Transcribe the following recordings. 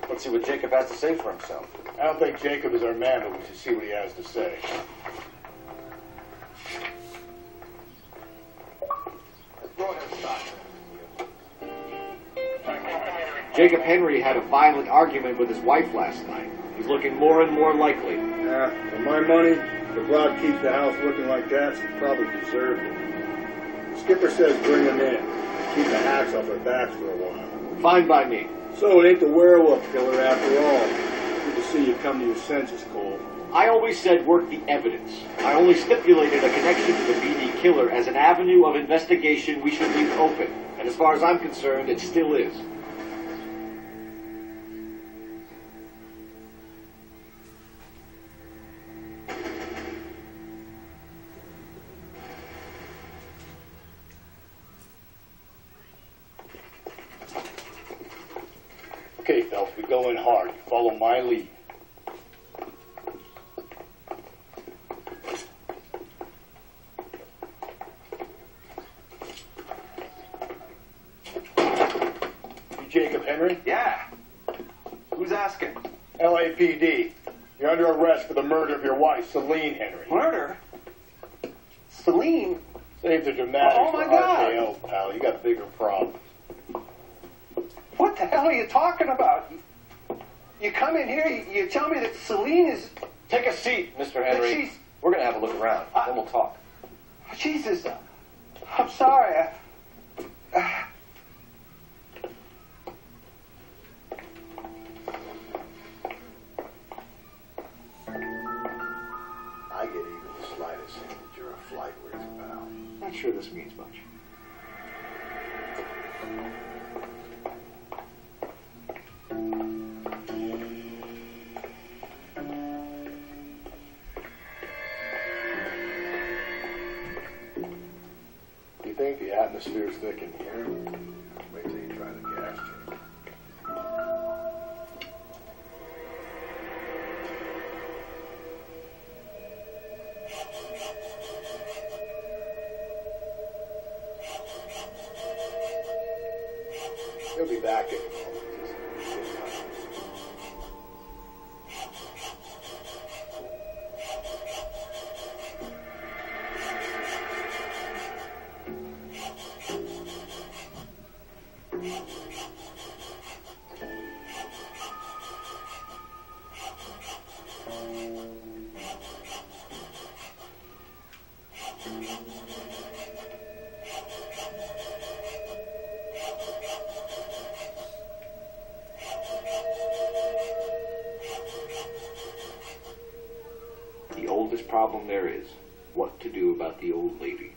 Let's see what Jacob has to say for himself. I don't think Jacob is our man, but we should see what he has to say. Jacob Henry had a violent argument with his wife last night. He's looking more and more likely. Yeah, for my money, the broad keeps the house looking like that, she probably deserved it. Skipper says bring him in. Keep the hacks off their backs for a while. Fine by me. So it ain't the werewolf killer after all. Good to see you come to your senses, Cole. I always said work the evidence. I only stipulated a connection to the BD killer as an avenue of investigation we should leave open. And as far as I'm concerned, it still is. Okay, Phelps, we go in hard. You follow my lead. You Jacob Henry? Yeah. Who's asking? LAPD. You're under arrest for the murder of your wife, Celine Henry. Murder? Celine? Save the dramatics Oh, my for God. RKO, pal. You got bigger problems. What the hell are you talking about? You come in here, you tell me that Celine is... Take a seat, Mr. Henry. she's... We're going to have a look around, then we'll talk. Jesus, I'm sorry. I get even the slightest hint that you're a flight risk, pal. Not sure this means much. You think the atmosphere's thick in here? Wait till you try the gas chamber. He'll be back in a moment. The oldest problem there is, what to do about the old lady.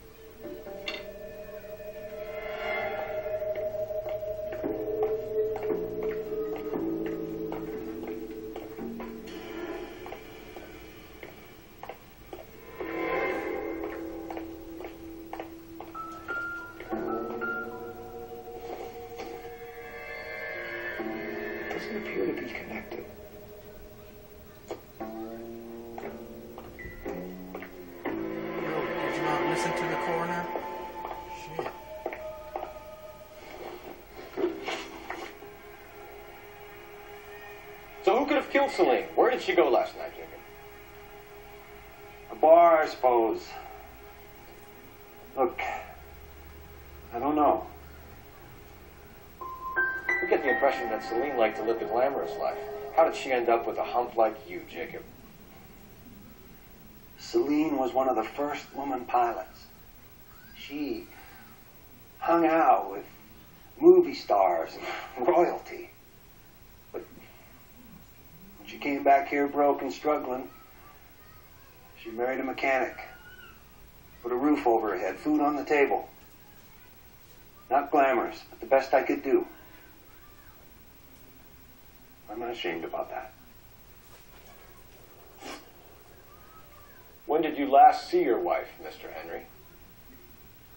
Doesn't appear to be connected. Did you not listen to the coroner? Shit. So who could have killed Celine? Where did she go last night, Jacob? A bar, I suppose. Look, I don't know. We get the impression that Celine liked to live the glamorous life. How did she end up with a hump like you, Jacob? Celine was one of the first woman pilots. She hung out with movie stars and royalty. But when she came back here broke and struggling, she married a mechanic. Put a roof over her head, food on the table. Not glamorous, but the best I could do. I'm not ashamed about that. When did you last see your wife, Mr. Henry?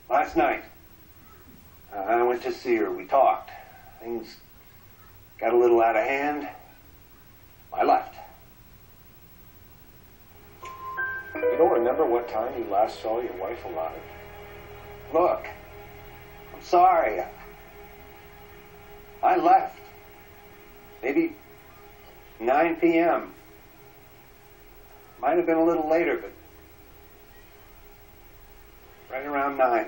Last night, I went to see her. We talked. Things got a little out of hand. I left. You don't remember what time you last saw your wife alive? Look, I'm sorry. I left. Maybe 9 p.m. Might have been a little later, but right around 9.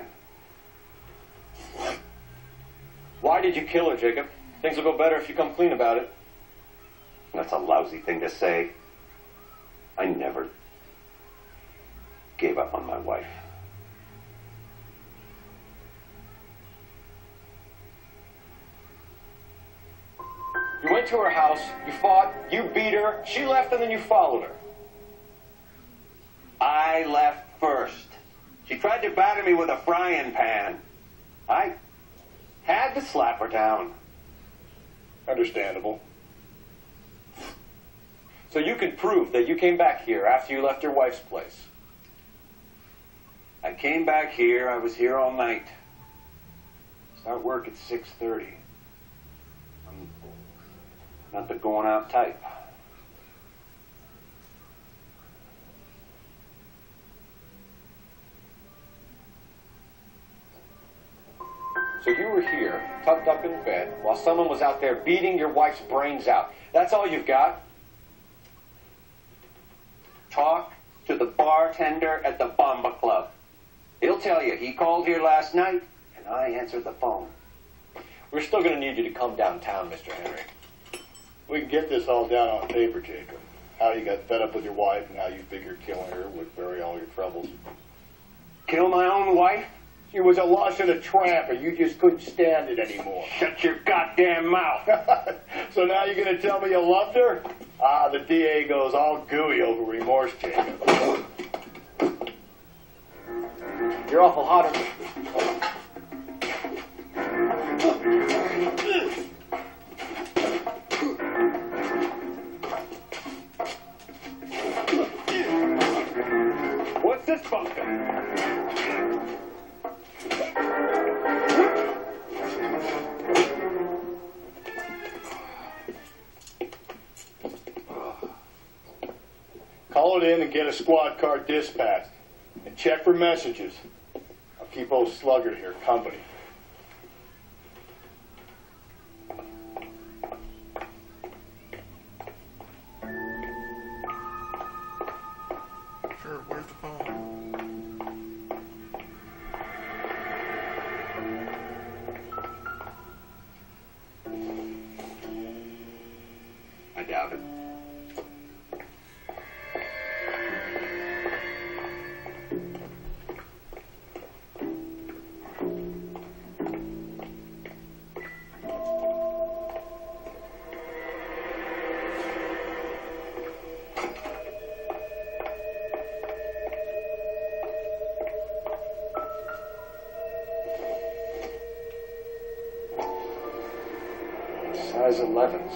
Why did you kill her, Jacob? Things will go better if you come clean about it. That's a lousy thing to say. I never gave up on my wife. You went to her house, you fought, you beat her, she left, and then you followed her. I left first. She tried to batter me with a frying pan. I had to slap her down. Understandable. So you can prove that you came back here after you left your wife's place. I came back here. I was here all night. Start work at 6:30. I'm not the going out type. So you were here, tucked up in bed, while someone was out there beating your wife's brains out. That's all you've got? Talk to the bartender at the Bomba Club. He'll tell you he called here last night, and I answered the phone. We're still going to need you to come downtown, Mr. Henry. We can get this all down on paper, Jacob. How you got fed up with your wife and how you figured killing her would bury all your troubles. Kill my own wife? She was a lush and a tramp, and you just couldn't stand it anymore. Shut your goddamn mouth. So now you're going to tell me you loved her? Ah, the DA goes all gooey over remorse, Jacob. You're awful hot. What's this bunker? Call it in and get a squad car dispatched. And check for messages. I'll keep old Sluggard here company. Sure, where's the phone? I doubt it. Size 11s.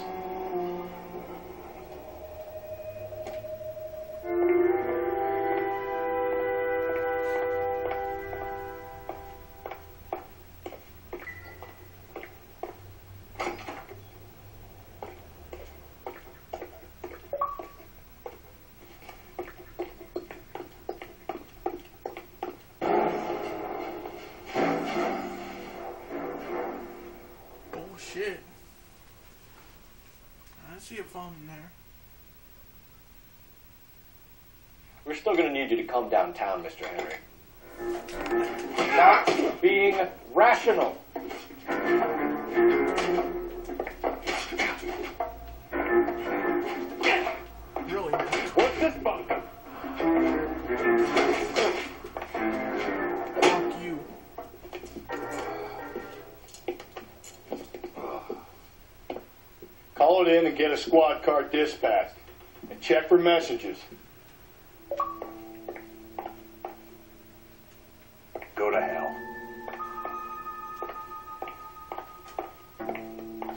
Bullshit. I see a phone in there. We're still going to need you to come downtown, Mr. Henry. Stop being rational. Really, man. What's this bunker? Fuck you. Call it in and get a squad car dispatched. And check for messages. Go to hell.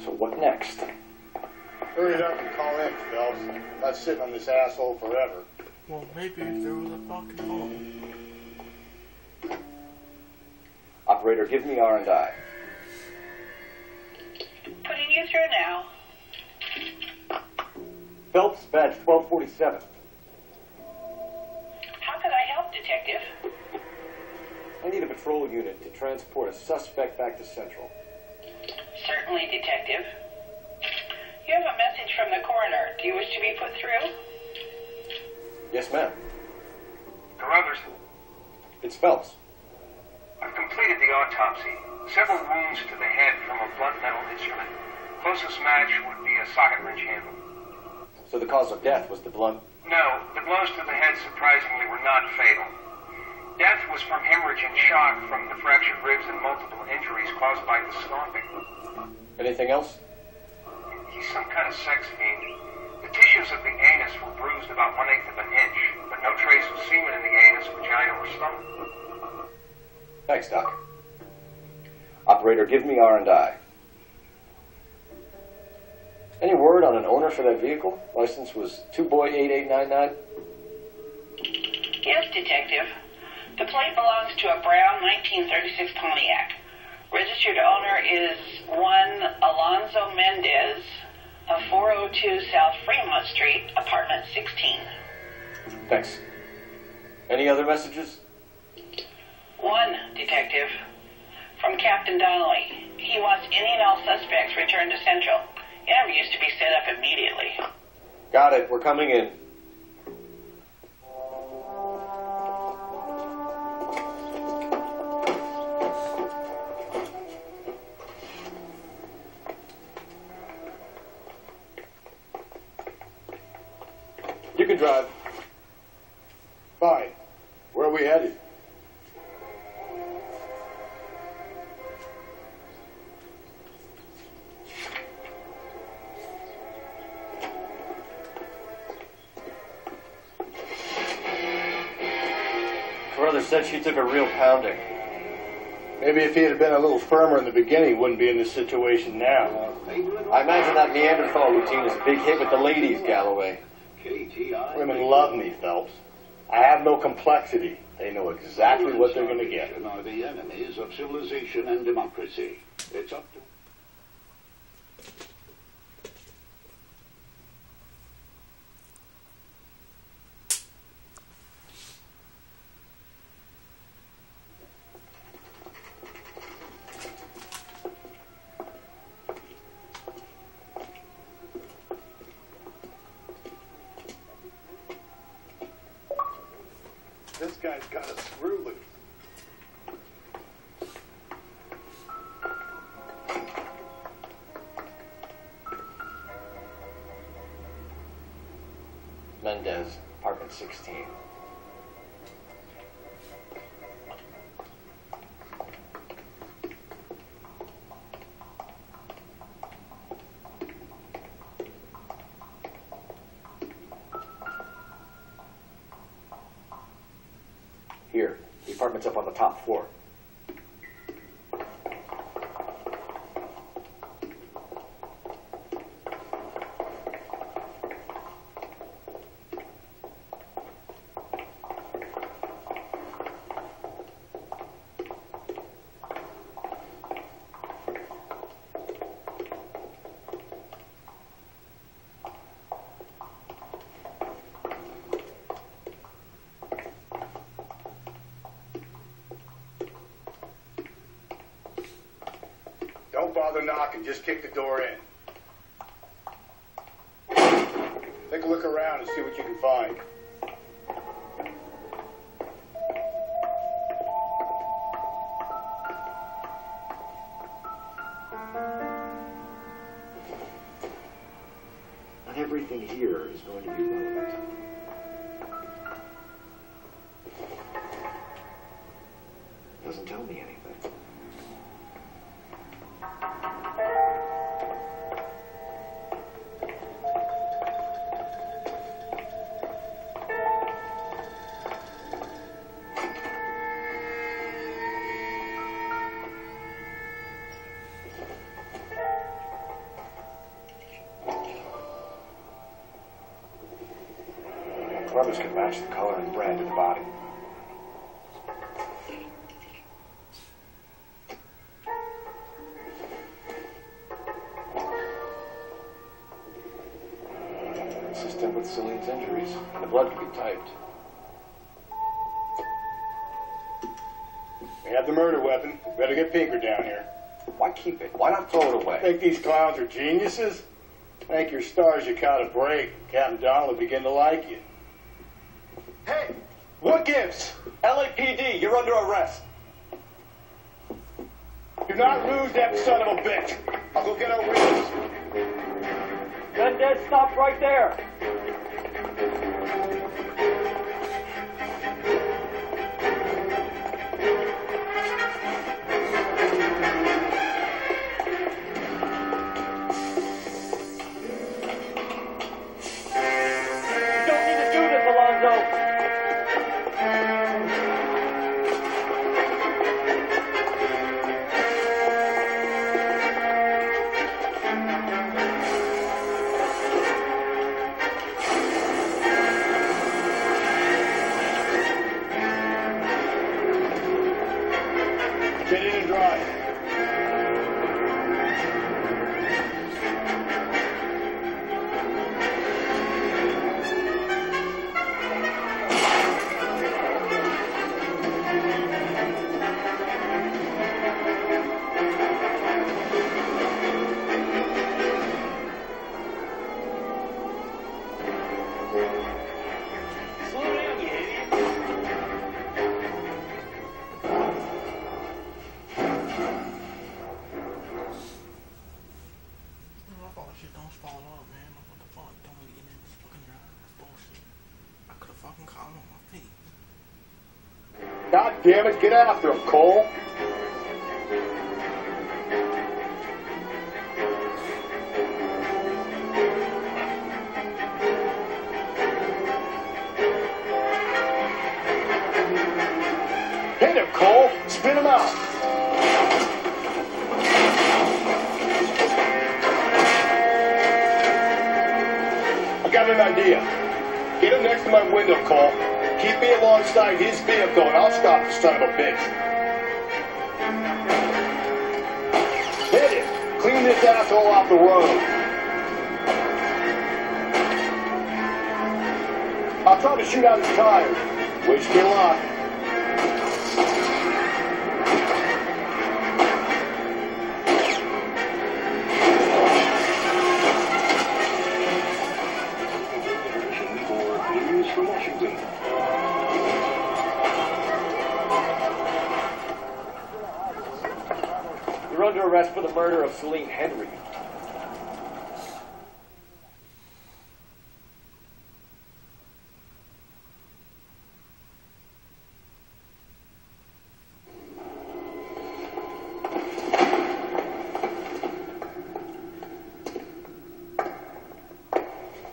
So what next? Hurry it up and call in, Phelps. I'm not sitting on this asshole forever. Well, maybe if there was a fucking phone. Operator, give me R&I. Putting you through now. Phelps, badge 1247. How could I help, Detective? I need a patrol unit to transport a suspect back to Central. Certainly, Detective. You have a message from the coroner. Do you wish to be put through? Yes, ma'am. Carruthers, It's Phelps. I've completed the autopsy. Several wounds to the head from a blunt metal instrument. Closest match would be a socket wrench handle. So the cause of death was the blunt. No, the blows to the head surprisingly were not fatal. Death was from hemorrhage and shock from the fractured ribs and multiple injuries caused by the stomping. Anything else? He's some kind of sex fiend. The tissues of the anus were bruised about 1/8 of an inch, but no trace of semen in the anus, vagina, or stomach. Thanks, Doc. Operator, give me R&I. Any word on an owner for that vehicle? License was 2boy8899. Yes, Detective. The plate belongs to a brown 1936 Pontiac. Registered owner is one Alonzo Mendez of 402 South Fremont Street, apartment 16. Thanks. Any other messages? One, Detective. From Captain Donnelly. He wants any and all suspects returned to Central. Interviews to be set up immediately. Got it. We're coming in. You can drive. Fine. Where are we headed? Carruthers said she took a real pounding. Maybe if he had been a little firmer in the beginning, wouldn't be in this situation now. I imagine that Neanderthal routine is a big hit with the ladies, Galloway. Women love me, Phelps. I have no complexity. They know exactly what they're going to get. Are the enemies of civilization and democracy. It's up to... This guy's got a screw loose. Mendez, apartment 16. Here, the apartment's up on the top floor. Don't bother knocking, just kick the door in. Take a look around and see what you can find. Not everything here is going to be relevant. Doesn't tell me anything. Rubbers can match the color and brand of the body. Consistent with Celine's injuries. The blood can be typed. We have the murder weapon. Better get Pinker down here. Why keep it? Why not throw it away? Think these clowns are geniuses? Thank your stars you caught a break. Captain Donald will begin to like you. Hey, what gives? LAPD, you're under arrest. Do not lose that son of a bitch. I'll go get our witness. Mendez, stop right there. You don't need to do this, Alonzo. Get in and drive. Slow down, you idiot. My fault shit don't fall off, man. What the fuck? Don't really get in this fucking drive. That's bullshit. I could've fucking caught him on my feet. God damn it, get after him, Cole. Hit him, Cole. Spin him out. I got an idea. Get him next to my window, Cole. Keep me alongside his vehicle, and I'll stop the son of a bitch. Hit him. Clean this asshole off the road. I'll try to shoot out his tires. Wish me luck. For news from Washington. You're under arrest for the murder of Celine Henry.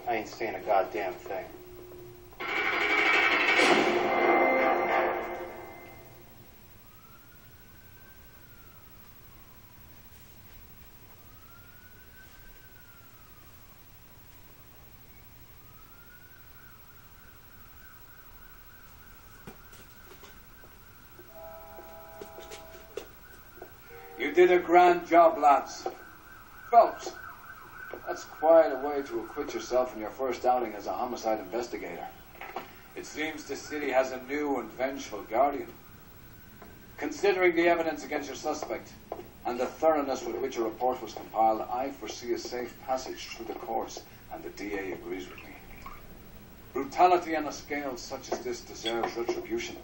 I ain't saying a goddamn thing. You did a grand job, lads. Phelps, that's quite a way to acquit yourself in your first outing as a homicide investigator. It seems the city has a new and vengeful guardian. Considering the evidence against your suspect and the thoroughness with which a report was compiled, I foresee a safe passage through the courts, and the DA agrees with me. Brutality on a scale such as this deserves retribution.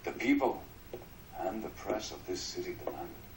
The people and the press of this city demand it.